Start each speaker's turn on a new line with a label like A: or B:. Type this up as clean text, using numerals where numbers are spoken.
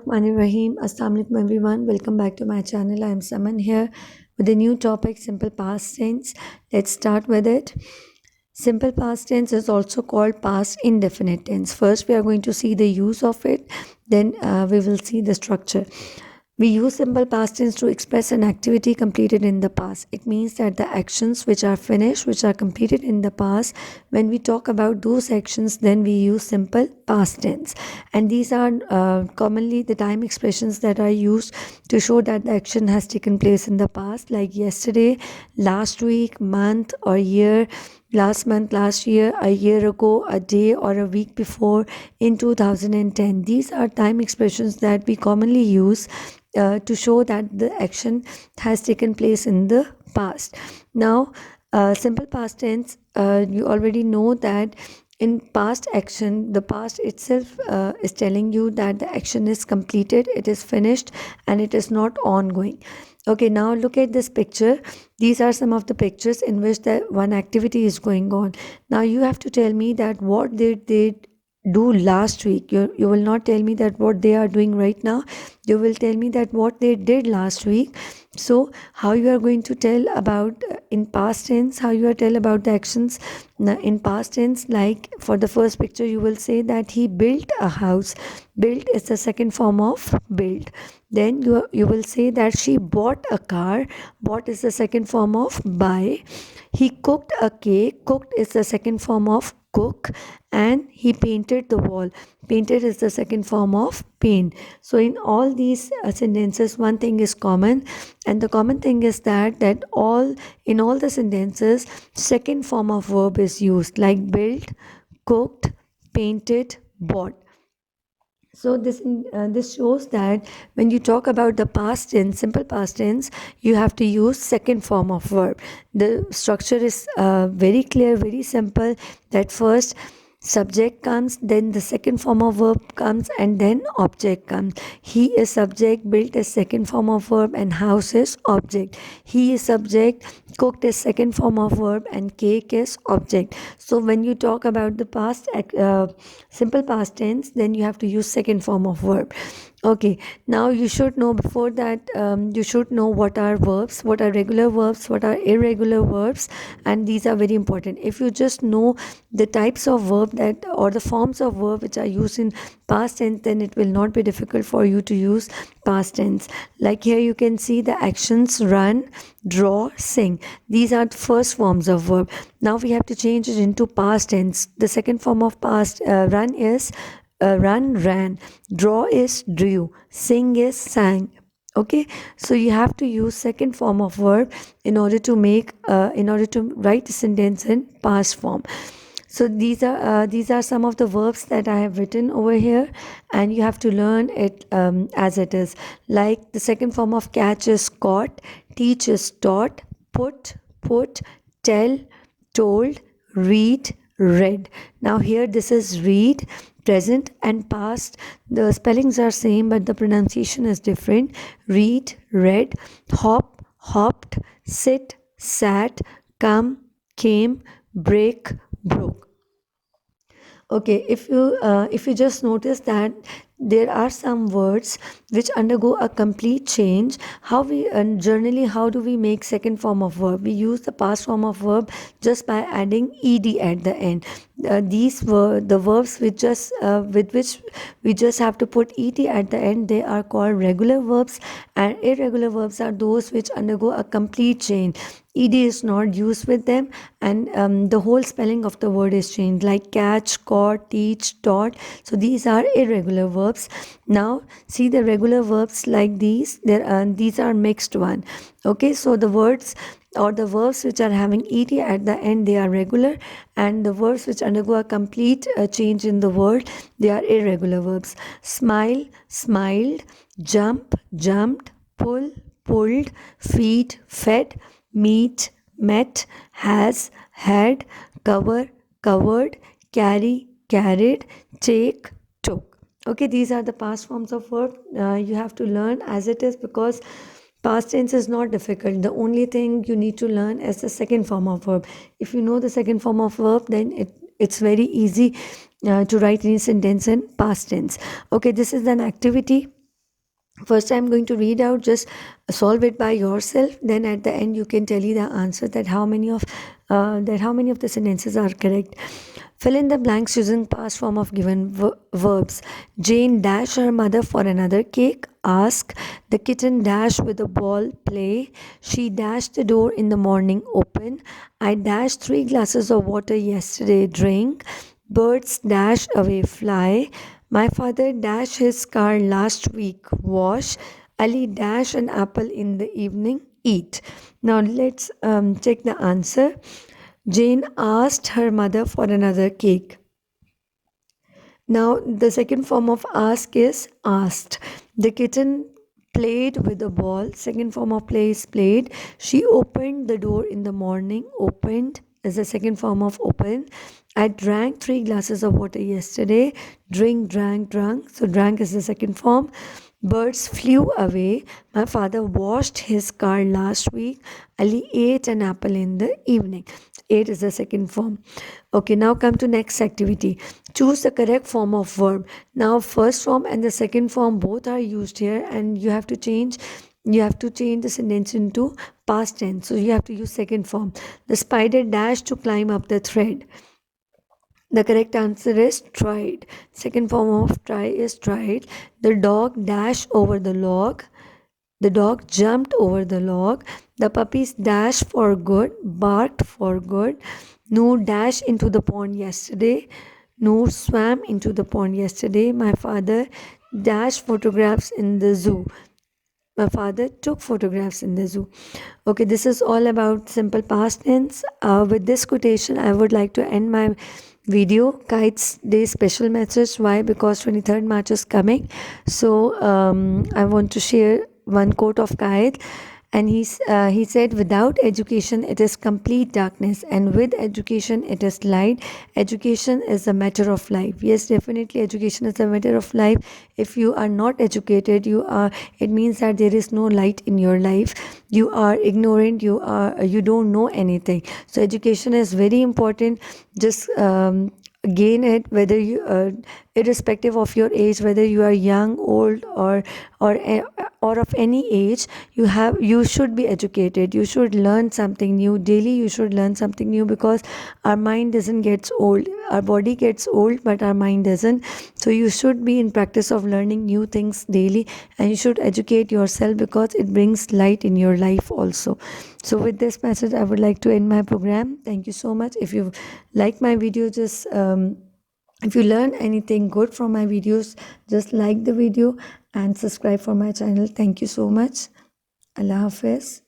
A: Bismillahirrahmanirrahim. Assalamu alaikum everyone. Welcome back to my channel. I am Saman here with a new topic, simple past tense. Let's start with it. Simple past tense is also called past indefinite tense. First, we are going to see the use of it. Then we will see the structure. We use simple past tense to express an activity completed in the past. It means that the actions which are finished, which are completed in the past, when we talk about those actions, then we use simple past tense. And these are commonly the time expressions that are used to show that the action has taken place in the past, like yesterday, last week, month, or year. Last month, last year, a year ago, a day, or a week before, in 2010. These are time expressions that we commonly use to show that the action has taken place in the past. Now, simple past tense, you already know that in past action, the past itself is telling you that the action is completed, it is finished, and it is not ongoing. Okay, now look at this picture. These are some of the pictures in which the one activity is going on. Now you have to tell me that what did they do last week. You will not tell me that what they are doing right now. You will tell me that what they did last week. So how you are going to tell about in past tense, how you are tell about the actions in past tense, like for the first picture you will say that he built a house. Built is the second form of build. Then you will say that she bought a car. Bought is the second form of buy. He cooked a cake. Cooked is the second form of cook. And he painted the wall. Painted is the second form of paint. So in all these sentences, one thing is common, and the common thing is that in all the sentences, second form of verb is used, like built, cooked, painted, bought. So this shows that when you talk about the past tense, simple past tense, you have to use second form of verb. The structure is very clear, very simple. That first subject comes, then the second form of verb comes, and then object comes. He is subject, built is second form of verb, and house is object. He is subject, cooked is second form of verb, and cake is object. So when you talk about the past simple past tense, then you have to use second form of verb. Okay, now you should know, before that you should know what are verbs, what are regular verbs, what are irregular verbs, and these are very important. If you just know the types of verb that, or the forms of verb which are used in past tense, then it will not be difficult for you to use past tense. Like here you can see the actions run, draw, sing. These are the first forms of verb. Now we have to change it into past tense. The second form of past run is run, ran. Draw is drew. Sing is sang. Okay, so you have to use second form of verb in order to write the sentence in past form. So these are some of the verbs that I have written over here, and you have to learn it as it is. Like the second form of catch is caught, teach is taught, put, tell, told, read, read. Now here this is read, present and past. The spellings are same, but the pronunciation is different. Read, read, hop, hopped, sit, sat, come, came, break, broke. Okay, if you just notice that there are some words which undergo a complete change, how we generally, how do we make second form of verb? We use the past form of verb just by adding ed at the end. These were the verbs with which we just have to put ed at the end. They are called regular verbs, and irregular verbs are those which undergo a complete change. Ed is not used with them, and the whole spelling of the word is changed, like catch, caught, teach, taught. So these are irregular verbs. Now see the regular verbs like these. These are mixed one. Okay, so the words or the verbs which are having ed at the end, they are regular, and the verbs which undergo a complete change in the word, they are irregular verbs. Smile, smiled, jump, jumped, pull, pulled, feed, fed, meet, met, has, had, cover, covered, carry, carried, take, took. Okay, these are the past forms of verb. You have to learn as it is, because past tense is not difficult. The only thing you need to learn is the second form of verb. If you know the second form of verb, then it's very easy to write any sentence in past tense. Okay, this is an activity. First, I'm going to read out, just solve it by yourself. Then at the end, you can tell me the answer, that how many of the sentences are correct. Fill in the blanks using past form of given verbs. Jane dashed her mother for another cake. Ask. The kitten dashed with a ball. Play. She dashed the door in the morning. Open. I dashed 3 glasses of water yesterday. Drink. Birds dash away. Fly. My father dashed his car last week. Wash. Ali dashed an apple in the evening. Eat. Now let's check the answer. Jane asked her mother for another cake. Now, the second form of ask is asked. The kitten played with a ball. Second form of play is played. She opened the door in the morning. Opened is the second form of open. I drank 3 glasses of water yesterday. Drink, drank, drunk. So, drank is the second form. Birds flew away. My father washed his car last week. Ali ate an apple in the evening. Ate is the second form. Okay, now come to next activity. Choose the correct form of verb. Now, first form and the second form both are used here, and you have to change the sentence into past tense. So you have to use second form. The spider dashed to climb up the thread. The correct answer is tried. Second form of try is tried. The dog dashed over the log. The dog jumped over the log. The puppies dashed for good, barked for good. Noor dashed into the pond yesterday. Noor swam into the pond yesterday. My father dashed photographs in the zoo. My father took photographs in the zoo. Okay, this is all about simple past tense. With this quotation, I would like to end my video. Kites Day special message. Why? Because 23rd March is coming. So I want to share one quote of Kite. And he said, without education, it is complete darkness, and with education, it is light. Education is a matter of life. Yes, definitely, education is a matter of life. If you are not educated, it means that there is no light in your life. You are ignorant. You don't know anything. So education is very important. Just gain it, whether you irrespective of your age, whether you are young, old, or or of any age. You should be educated. You should learn something new daily. You should learn something new, because our mind doesn't get old. Our body gets old, but our mind doesn't. So you should be in practice of learning new things daily, and you should educate yourself, because it brings light in your life also. So with this message, I would like to end my program. Thank you so much. If you like my video, just if you learn anything good from my videos, just like the video and subscribe for my channel. Thank you so much. Allah Hafiz.